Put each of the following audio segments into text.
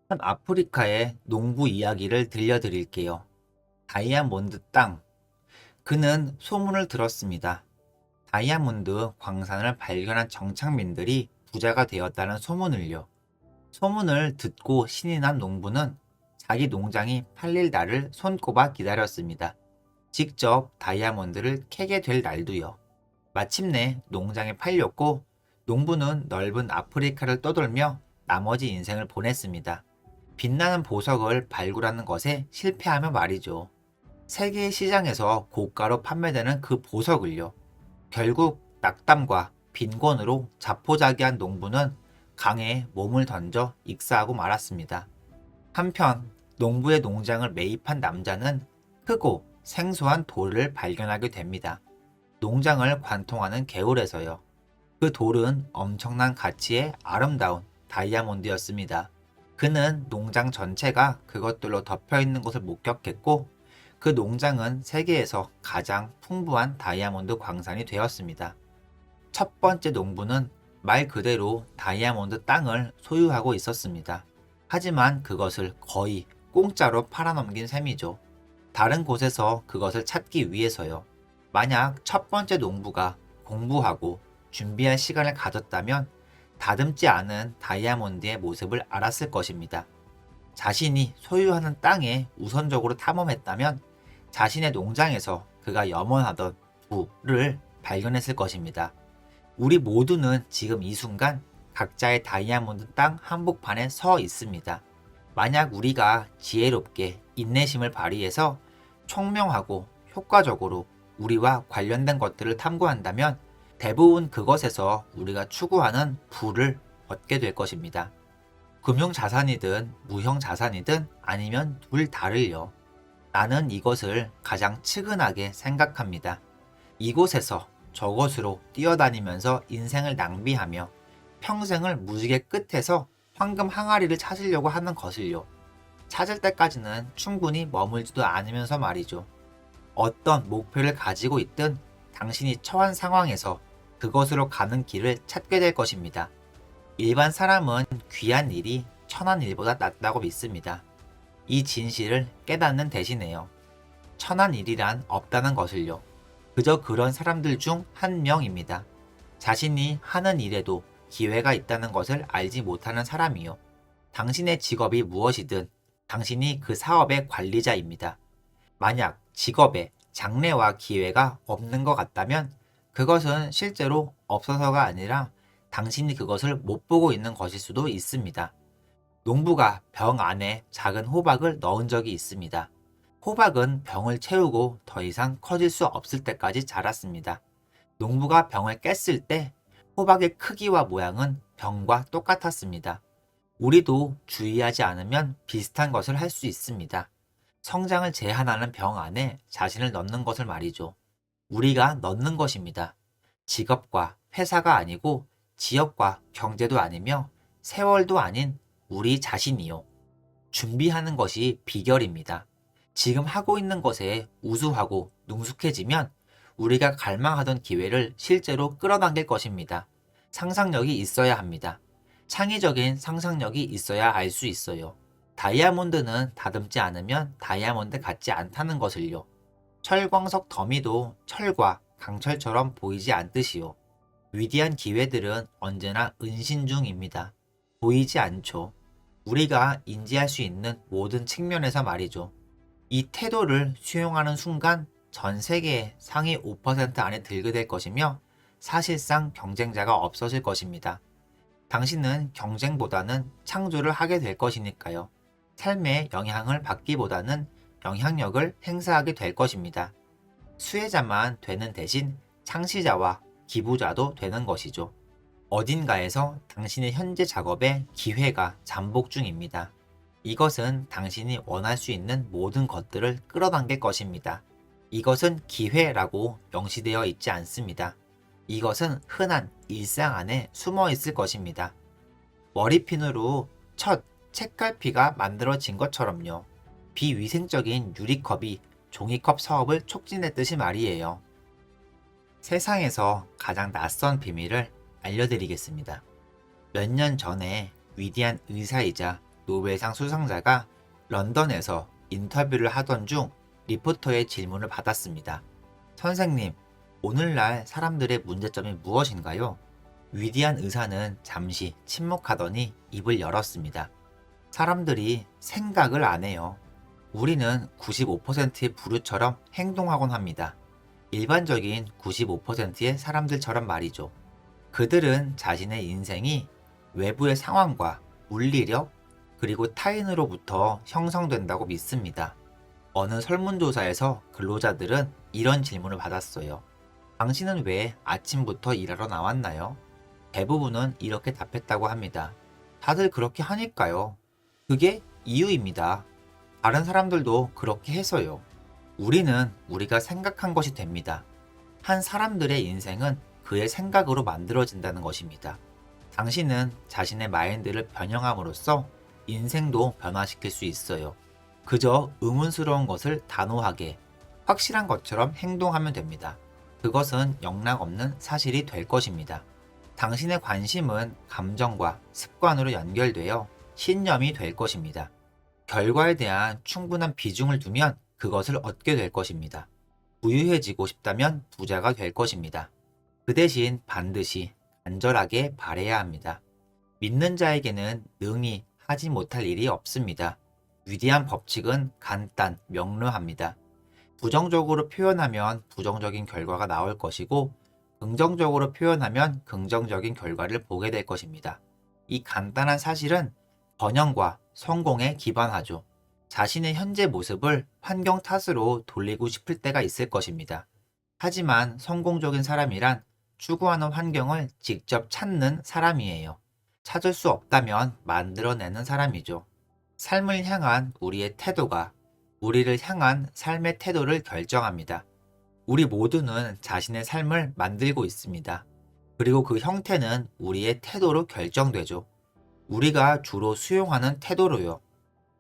한 아프리카의 농부 이야기를 들려드릴게요. 다이아몬드 땅. 그는 소문을 들었습니다. 다이아몬드 광산을 발견한 정착민들이 부자가 되었다는 소문을요. 소문을 듣고 신이 난 농부는 자기 농장이 팔릴 날을 손꼽아 기다렸습니다. 직접 다이아몬드를 캐게 될 날도요. 마침내 농장이 팔렸고 농부는 넓은 아프리카를 떠돌며 나머지 인생을 보냈습니다. 빛나는 보석을 발굴하는 것에 실패하며 말이죠. 세계 시장에서 고가로 판매되는 그 보석을요. 결국 낙담과 빈곤으로 자포자기한 농부는 강에 몸을 던져 익사하고 말았습니다. 한편 농부의 농장을 매입한 남자는 크고 생소한 돌을 발견하게 됩니다. 농장을 관통하는 개울에서요. 그 돌은 엄청난 가치의 아름다운 다이아몬드였습니다. 그는 농장 전체가 그것들로 덮여 있는 것을 목격했고, 그 농장은 세계에서 가장 풍부한 다이아몬드 광산이 되었습니다. 첫 번째 농부는 말 그대로 다이아몬드 땅을 소유하고 있었습니다. 하지만 그것을 거의 공짜로 팔아넘긴 셈이죠. 다른 곳에서 그것을 찾기 위해서요. 만약 첫 번째 농부가 공부하고 준비할 시간을 가졌다면 다듬지 않은 다이아몬드의 모습을 알았을 것입니다. 자신이 소유하는 땅에 우선적으로 탐험했다면 자신의 농장에서 그가 염원하던 부를 발견했을 것입니다. 우리 모두는 지금 이 순간 각자의 다이아몬드 땅 한복판에 서 있습니다. 만약 우리가 지혜롭게 인내심을 발휘해서 총명하고 효과적으로 우리와 관련된 것들을 탐구한다면 대부분 그것에서 우리가 추구하는 부를 얻게 될 것입니다. 금융자산이든 무형자산이든 아니면 둘 다를요. 나는 이것을 가장 측은하게 생각합니다. 이곳에서 저곳으로 뛰어다니면서 인생을 낭비하며 평생을 무지개 끝에서 황금 항아리를 찾으려고 하는 것을요. 찾을 때까지는 충분히 머물지도 않으면서 말이죠. 어떤 목표를 가지고 있든 당신이 처한 상황에서 그것으로 가는 길을 찾게 될 것입니다. 일반 사람은 귀한 일이 천한 일보다 낫다고 믿습니다. 이 진실을 깨닫는 대신에요. 천한 일이란 없다는 것을요. 그저 그런 사람들 중 한 명입니다. 자신이 하는 일에도 기회가 있다는 것을 알지 못하는 사람이요. 당신의 직업이 무엇이든 당신이 그 사업의 관리자입니다. 만약 직업에 장래와 기회가 없는 것 같다면 그것은 실제로 없어서가 아니라 당신이 그것을 못 보고 있는 것일 수도 있습니다. 농부가 병 안에 작은 호박을 넣은 적이 있습니다. 호박은 병을 채우고 더 이상 커질 수 없을 때까지 자랐습니다. 농부가 병을 깼을 때 호박의 크기와 모양은 병과 똑같았습니다. 우리도 주의하지 않으면 비슷한 것을 할 수 있습니다. 성장을 제한하는 병 안에 자신을 넣는 것을 말이죠. 우리가 넣는 것입니다. 직업과 회사가 아니고 지역과 경제도 아니며 세월도 아닌 우리 자신이요. 준비하는 것이 비결입니다. 지금 하고 있는 것에 우수하고 능숙해지면 우리가 갈망하던 기회를 실제로 끌어당길 것입니다. 상상력이 있어야 합니다. 창의적인 상상력이 있어야 알 수 있어요. 다이아몬드는 다듬지 않으면 다이아몬드 같지 않다는 것을요. 철광석 더미도 철과 강철처럼 보이지 않듯이요. 위대한 기회들은 언제나 은신 중입니다. 보이지 않죠. 우리가 인지할 수 있는 모든 측면에서 말이죠. 이 태도를 수용하는 순간 전 세계의 상위 5% 안에 들게 될 것이며 사실상 경쟁자가 없어질 것입니다. 당신은 경쟁보다는 창조를 하게 될 것이니까요. 삶에 영향을 받기보다는 영향력을 행사하게 될 것입니다. 수혜자만 되는 대신 창시자와 기부자도 되는 것이죠. 어딘가에서 당신의 현재 작업에 기회가 잠복 중입니다. 이것은 당신이 원할 수 있는 모든 것들을 끌어당길 것입니다. 이것은 기회라고 명시되어 있지 않습니다. 이것은 흔한 일상 안에 숨어 있을 것입니다. 머리핀으로 첫 책갈피가 만들어진 것처럼요. 비위생적인 유리컵이 종이컵 사업을 촉진했듯이 말이에요. 세상에서 가장 낯선 비밀을 알려드리겠습니다. 몇 년 전에 위대한 의사이자 노벨상 수상자가 런던에서 인터뷰를 하던 중 리포터의 질문을 받았습니다. 선생님, 오늘날 사람들의 문제점이 무엇인가요? 위대한 의사는 잠시 침묵하더니 입을 열었습니다. 사람들이 생각을 안 해요. 우리는 95%의 부류처럼 행동하곤 합니다. 일반적인 95%의 사람들처럼 말이죠. 그들은 자신의 인생이 외부의 상황과 물리력, 그리고 타인으로부터 형성된다고 믿습니다. 어느 설문조사에서 근로자들은 이런 질문을 받았어요. 당신은 왜 아침부터 일하러 나왔나요? 대부분은 이렇게 답했다고 합니다. 다들 그렇게 하니까요. 그게 이유입니다. 다른 사람들도 그렇게 해서요. 우리는 우리가 생각한 것이 됩니다. 한 사람들의 인생은 그의 생각으로 만들어진다는 것입니다. 당신은 자신의 마인드를 변형함으로써 인생도 변화시킬 수 있어요. 그저 의문스러운 것을 단호하게, 확실한 것처럼 행동하면 됩니다. 그것은 영락없는 사실이 될 것입니다. 당신의 관심은 감정과 습관으로 연결되어 신념이 될 것입니다. 결과에 대한 충분한 비중을 두면 그것을 얻게 될 것입니다. 부유해지고 싶다면 부자가 될 것입니다. 그 대신 반드시 간절하게 바라야 합니다. 믿는 자에게는 능히 하지 못할 일이 없습니다. 위대한 법칙은 간단, 명료합니다. 부정적으로 표현하면 부정적인 결과가 나올 것이고, 긍정적으로 표현하면 긍정적인 결과를 보게 될 것입니다. 이 간단한 사실은 번영과 성공에 기반하죠. 자신의 현재 모습을 환경 탓으로 돌리고 싶을 때가 있을 것입니다. 하지만 성공적인 사람이란 추구하는 환경을 직접 찾는 사람이에요. 찾을 수 없다면 만들어내는 사람이죠. 삶을 향한 우리의 태도가 우리를 향한 삶의 태도를 결정합니다. 우리 모두는 자신의 삶을 만들고 있습니다. 그리고 그 형태는 우리의 태도로 결정되죠. 우리가 주로 수용하는 태도로요.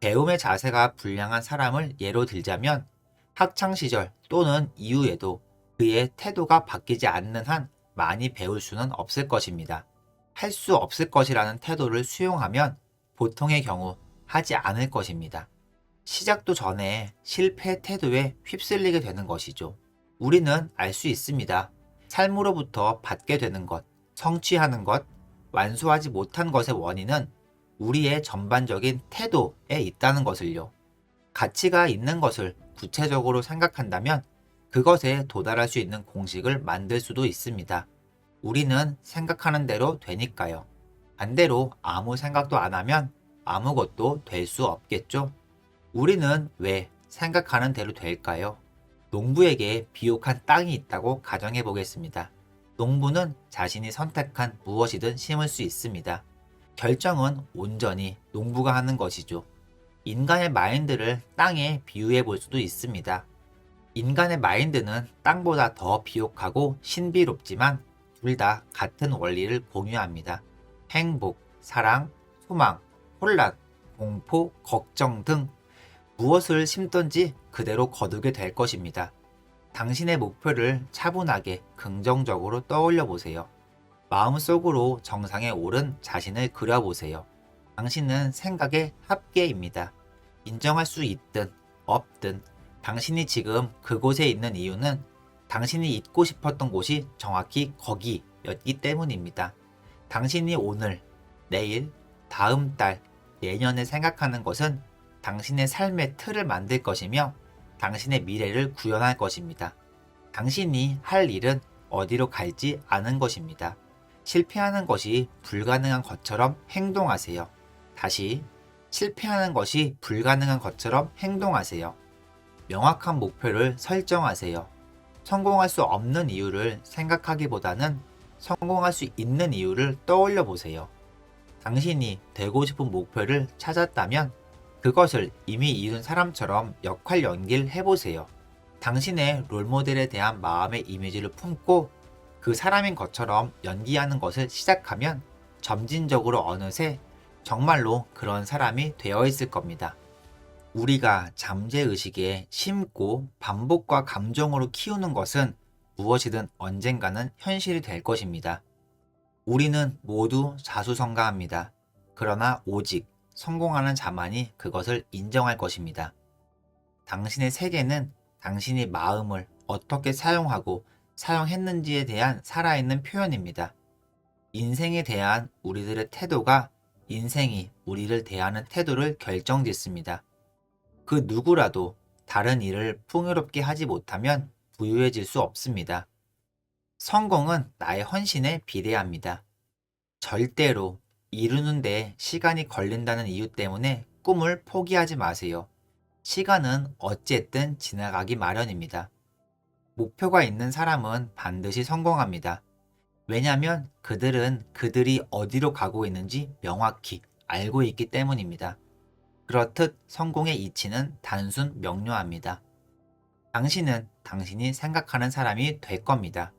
배움의 자세가 불량한 사람을 예로 들자면 학창시절 또는 이후에도 그의 태도가 바뀌지 않는 한 많이 배울 수는 없을 것입니다. 할 수 없을 것이라는 태도를 수용하면 보통의 경우 하지 않을 것입니다. 시작도 전에 실패의 태도에 휩쓸리게 되는 것이죠. 우리는 알 수 있습니다. 삶으로부터 받게 되는 것, 성취하는 것, 완수하지 못한 것의 원인은 우리의 전반적인 태도에 있다는 것을요. 가치가 있는 것을 구체적으로 생각한다면 그것에 도달할 수 있는 공식을 만들 수도 있습니다. 우리는 생각하는 대로 되니까요. 반대로 아무 생각도 안 하면 아무것도 될 수 없겠죠? 우리는 왜 생각하는 대로 될까요? 농부에게 비옥한 땅이 있다고 가정해 보겠습니다. 농부는 자신이 선택한 무엇이든 심을 수 있습니다. 결정은 온전히 농부가 하는 것이죠. 인간의 마인드를 땅에 비유해 볼 수도 있습니다. 인간의 마인드는 땅보다 더 비옥하고 신비롭지만 둘 다 같은 원리를 공유합니다. 행복, 사랑, 소망, 혼란, 공포, 걱정 등 무엇을 심든지 그대로 거두게 될 것입니다. 당신의 목표를 차분하게 긍정적으로 떠올려 보세요. 마음속으로 정상에 오른 자신을 그려보세요. 당신은 생각의 합계입니다. 인정할 수 있든 없든 당신이 지금 그곳에 있는 이유는 당신이 있고 싶었던 곳이 정확히 거기였기 때문입니다. 당신이 오늘, 내일, 다음 달, 내년에 생각하는 것은 당신의 삶의 틀을 만들 것이며 당신의 미래를 구현할 것입니다. 당신이 할 일은 어디로 갈지 아는 것입니다. 실패하는 것이 불가능한 것처럼 행동하세요. 다시, 실패하는 것이 불가능한 것처럼 행동하세요. 명확한 목표를 설정하세요. 성공할 수 없는 이유를 생각하기보다는 성공할 수 있는 이유를 떠올려 보세요. 당신이 되고 싶은 목표를 찾았다면 그것을 이미 이룬 사람처럼 역할 연기를 해보세요. 당신의 롤모델에 대한 마음의 이미지를 품고 그 사람인 것처럼 연기하는 것을 시작하면 점진적으로 어느새 정말로 그런 사람이 되어 있을 겁니다. 우리가 잠재의식에 심고 반복과 감정으로 키우는 것은 무엇이든 언젠가는 현실이 될 것입니다. 우리는 모두 자수성가합니다. 그러나 오직 성공하는 자만이 그것을 인정할 것입니다. 당신의 세계는 당신이 마음을 어떻게 사용하고 사용했는지에 대한 살아있는 표현입니다. 인생에 대한 우리들의 태도가 인생이 우리를 대하는 태도를 결정짓습니다. 그 누구라도 다른 일을 풍요롭게 하지 못하면 부유해질 수 없습니다. 성공은 나의 헌신에 비례합니다. 절대로 이루는데 시간이 걸린다는 이유 때문에 꿈을 포기하지 마세요. 시간은 어쨌든 지나가기 마련입니다. 목표가 있는 사람은 반드시 성공합니다. 왜냐하면 그들은 그들이 어디로 가고 있는지 명확히 알고 있기 때문입니다. 그렇듯 성공의 이치는 단순 명료합니다. 당신은 당신이 생각하는 사람이 될 겁니다.